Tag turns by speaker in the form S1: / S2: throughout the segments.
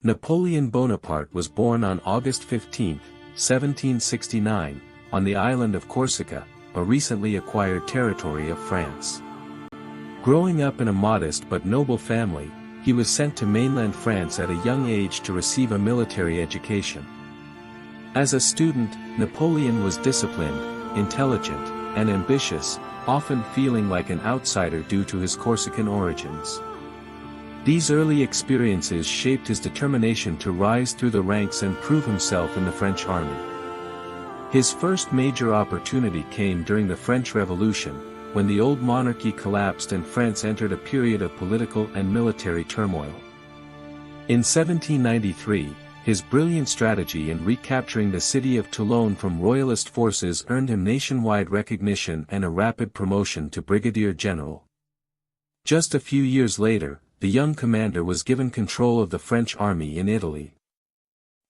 S1: Napoleon Bonaparte was born on August 15, 1769, on the island of Corsica, a recently acquired territory of France. Growing up in a modest but noble family, he was sent to mainland France at a young age to receive a military education. As a student, Napoleon was disciplined, intelligent, and ambitious, often feeling like an outsider due to his Corsican origins. These early experiences shaped his determination to rise through the ranks and prove himself in the French army. His first major opportunity came during the French Revolution, when the old monarchy collapsed and France entered a period of political and military turmoil. In 1793, his brilliant strategy in recapturing the city of Toulon from royalist forces earned him nationwide recognition and a rapid promotion to brigadier general. Just a few years later, the young commander was given control of the French army in Italy.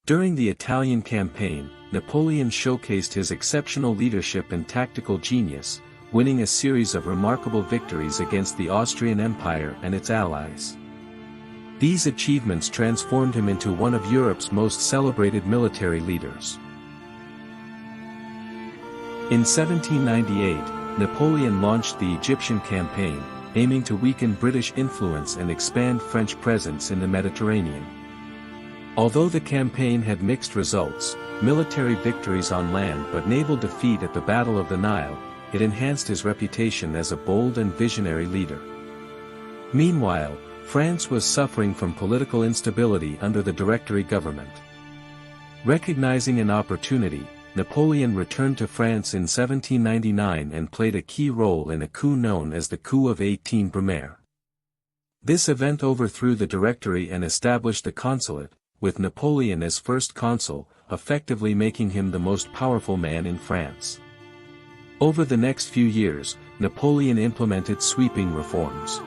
S1: During the Italian campaign, Napoleon showcased his exceptional leadership and tactical genius, winning a series of remarkable victories against the Austrian Empire and its allies. These achievements transformed him into one of Europe's most celebrated military leaders. In 1798, Napoleon launched the Egyptian campaign, aiming to weaken British influence and expand French presence in the Mediterranean. Although the campaign had mixed results, military victories on land but naval defeat at the Battle of the Nile, it enhanced his reputation as a bold and visionary leader. Meanwhile, France was suffering from political instability under the Directory government. Recognizing an opportunity, Napoleon returned to France in 1799 and played a key role in a coup known as the Coup of 18 Brumaire. This event overthrew the Directory and established the consulate, with Napoleon as first consul, effectively making him the most powerful man in France. Over the next few years, Napoleon implemented sweeping reforms.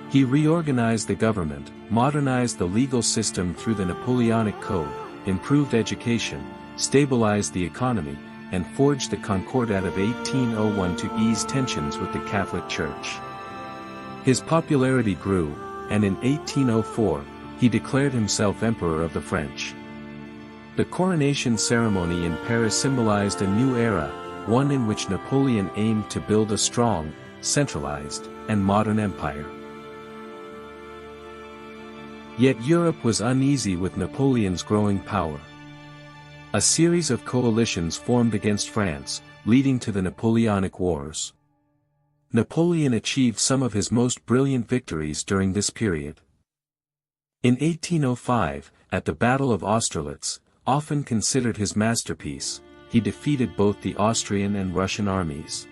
S1: He reorganized the government, modernized the legal system through the Napoleonic Code, improved education, stabilized the economy, and forged the Concordat of 1801 to ease tensions with the Catholic Church. His popularity grew, and in 1804, he declared himself Emperor of the French. The coronation ceremony in Paris symbolized a new era, one in which Napoleon aimed to build a strong, centralized, and modern empire. Yet Europe was uneasy with Napoleon's growing power. A series of coalitions formed against France, leading to the Napoleonic Wars. Napoleon achieved some of his most brilliant victories during this period. In 1805, at the Battle of Austerlitz, often considered his masterpiece, he defeated both the Austrian and Russian armies.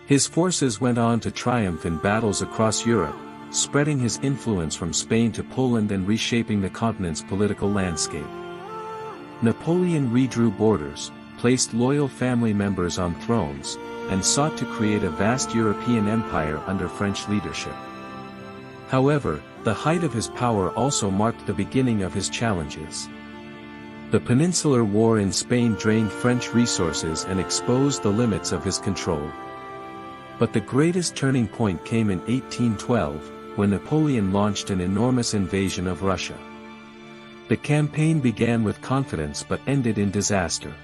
S1: His forces went on to triumph in battles across Europe, spreading his influence from Spain to Poland and reshaping the continent's political landscape. Napoleon redrew borders, placed loyal family members on thrones, and sought to create a vast European empire under French leadership. However, the height of his power also marked the beginning of his challenges. The Peninsular War in Spain drained French resources and exposed the limits of his control. But the greatest turning point came in 1812, when Napoleon launched an enormous invasion of Russia. The campaign began with confidence but ended in disaster.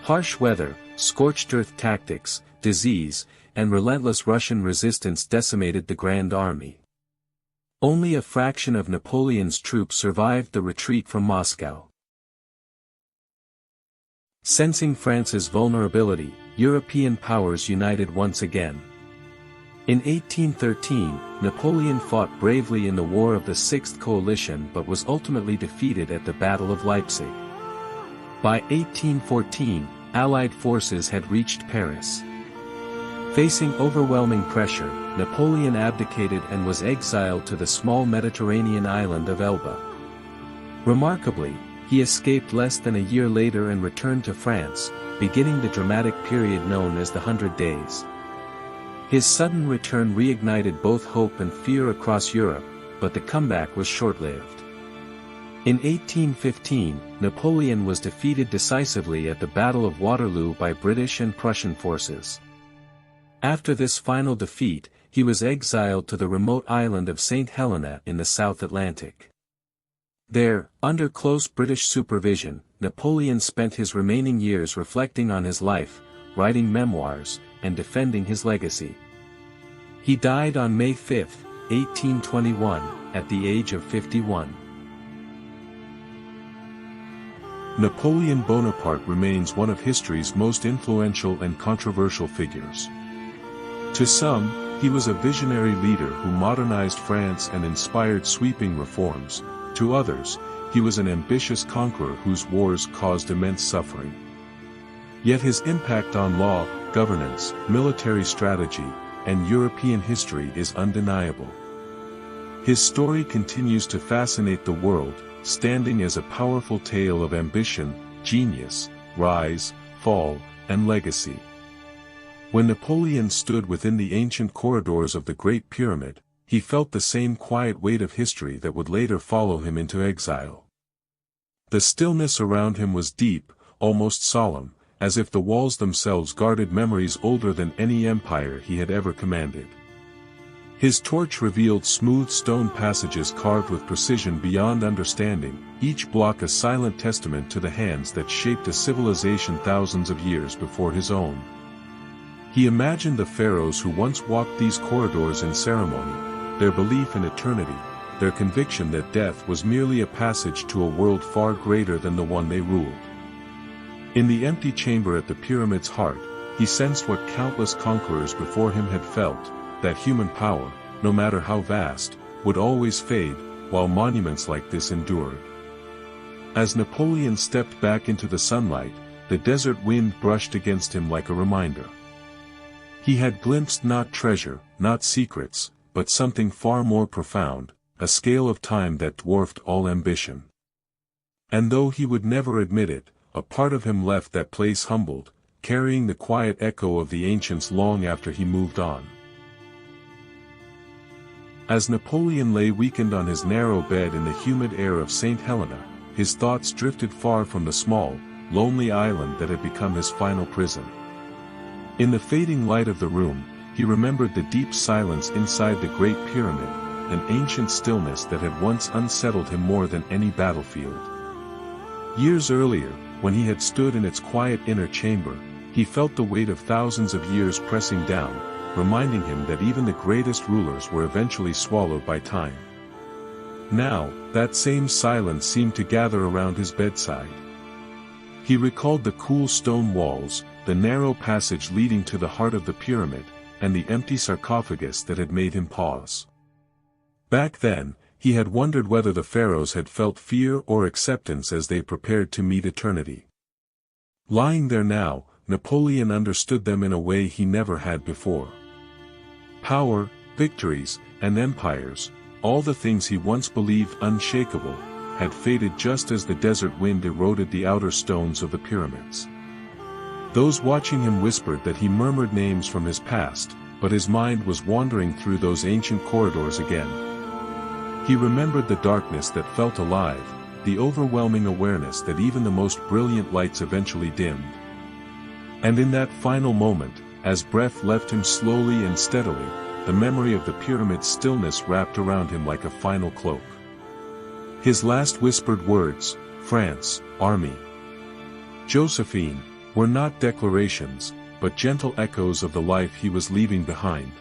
S1: Harsh weather, scorched earth tactics, disease, and relentless Russian resistance decimated the Grand Army. Only a fraction of Napoleon's troops survived the retreat from Moscow. Sensing France's vulnerability, European powers united once again. In 1813, Napoleon fought bravely in the War of the Sixth Coalition but was ultimately defeated at the Battle of Leipzig. By 1814, Allied forces had reached Paris. Facing overwhelming pressure, Napoleon abdicated and was exiled to the small Mediterranean island of Elba. Remarkably, he escaped less than a year later and returned to France, beginning the dramatic period known as the 100 Days. His sudden return reignited both hope and fear across Europe, but the comeback was short-lived. In 1815, Napoleon was defeated decisively at the Battle of Waterloo by British and Prussian forces. After this final defeat, he was exiled to the remote island of St. Helena in the South Atlantic. There, under close British supervision, Napoleon spent his remaining years reflecting on his life, writing memoirs, and defending his legacy. He died on May 5, 1821, at the age of 51. Napoleon Bonaparte remains one of history's most influential and controversial figures. To some, he was a visionary leader who modernized France and inspired sweeping reforms. To others, he was an ambitious conqueror whose wars caused immense suffering. Yet his impact on law, governance, military strategy, and European history is undeniable. His story continues to fascinate the world, standing as a powerful tale of ambition, genius, rise, fall, and legacy. When Napoleon stood within the ancient corridors of the Great Pyramid, he felt the same quiet weight of history that would later follow him into exile. The stillness around him was deep, almost solemn, as if the walls themselves guarded memories older than any empire he had ever commanded. His torch revealed smooth stone passages carved with precision beyond understanding, each block a silent testament to the hands that shaped a civilization thousands of years before his own. He imagined the pharaohs who once walked these corridors in ceremony, their belief in eternity, their conviction that death was merely a passage to a world far greater than the one they ruled. In the empty chamber at the pyramid's heart, he sensed what countless conquerors before him had felt, that human power, no matter how vast, would always fade, while monuments like this endured. As Napoleon stepped back into the sunlight, the desert wind brushed against him like a reminder. He had glimpsed not treasure, not secrets, but something far more profound, a scale of time that dwarfed all ambition. And though he would never admit it, a part of him left that place humbled, carrying the quiet echo of the ancients long after he moved on. As Napoleon lay weakened on his narrow bed in the humid air of St. Helena, his thoughts drifted far from the small, lonely island that had become his final prison. In the fading light of the room, he remembered the deep silence inside the Great Pyramid, an ancient stillness that had once unsettled him more than any battlefield. Years earlier, when he had stood in its quiet inner chamber, he felt the weight of thousands of years pressing down, reminding him that even the greatest rulers were eventually swallowed by time. Now, that same silence seemed to gather around his bedside. He recalled the cool stone walls, the narrow passage leading to the heart of the pyramid, and the empty sarcophagus that had made him pause. Back then, he had wondered whether the pharaohs had felt fear or acceptance as they prepared to meet eternity. Lying there now, Napoleon understood them in a way he never had before. Power, victories, and empires, all the things he once believed unshakable, had faded just as the desert wind eroded the outer stones of the pyramids. Those watching him whispered that he murmured names from his past, but his mind was wandering through those ancient corridors again. He remembered the darkness that felt alive, the overwhelming awareness that even the most brilliant lights eventually dimmed. And in that final moment, as breath left him slowly and steadily, the memory of the pyramid's stillness wrapped around him like a final cloak. His last whispered words, France, Army, Josephine, were not declarations, but gentle echoes of the life he was leaving behind.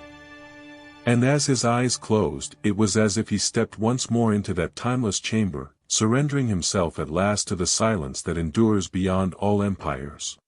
S1: And as his eyes closed, it was as if he stepped once more into that timeless chamber, surrendering himself at last to the silence that endures beyond all empires.